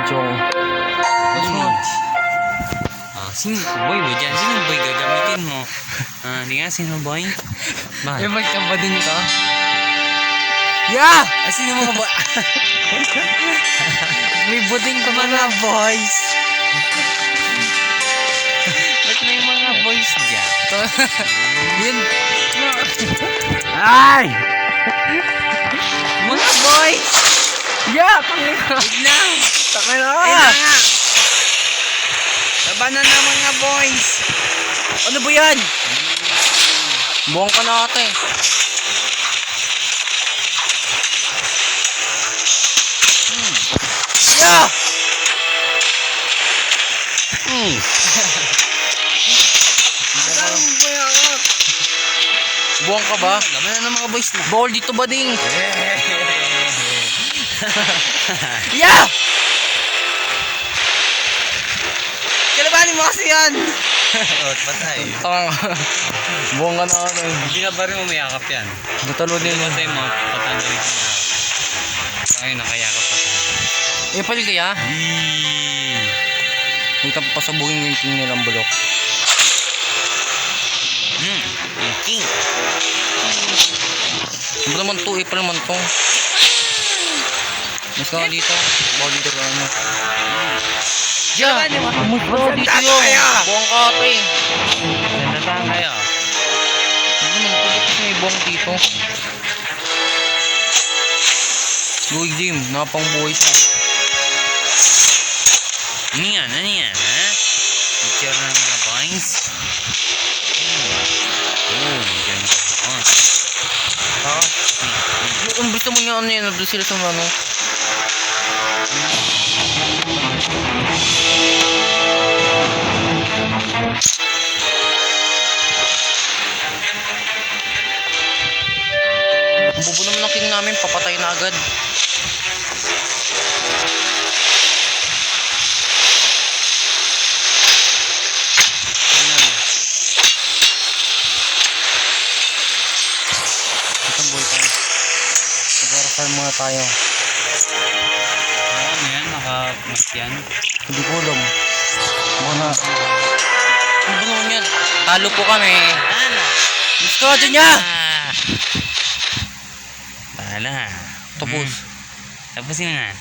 Chong. Sino boy mo dyan? Sino boy gagamitin mo? Hindi nga, sino boy? Ba? Eh, magkabading ka? Yeah! Sino mo ba? May buding pa Mga boys! Ba't may mga boys dyan? Yun. Ay! Mga boys! Yeah, tangin ka. Wait lang! Tangin na. Ayun na nga! Labanan na mga boys! Ano ba yan? Buwang ka na ate. Yeah! Buwang ka ba? Labanan na mga boys na. Bawal dito ba ding? Yeah! Kalabanin mo kasi yan! Patay. Tanga. Buwang ka na ate. Hindi ka ba rin umayakap yan? Natalo din. Patay mo, patanggalin ko na. Ay, nakayakap pa tayo. Eh, pali kaya? May tapasabugin yung king nilang bulok. King. Ano naman to? Eh, pa naman to. Mas ka nga dito. Bawal dito ka ano. Yeah! Bawal dito yun. Buwang ka ate. Ganda saan kayo? Ano naman to? Ba't may buwang dito? Luig Jim, napang buhay siya. Ano yan? Ano yan? Ha? Picture na mga boys? Ganda ko. Ano gusto mo niya ano yan? Nandun sila sa ano? Ang bubo naman ng king namin, papatay na agad. Itong boy tayo. Nag-farm muna tayo. Ano yan? Naka-mic yan? Hindi ko alam. Mga... Ano ba naman yan? Talo po kami. Ano? Gusto ka niya! Bahala. Tapos. Tapusin na.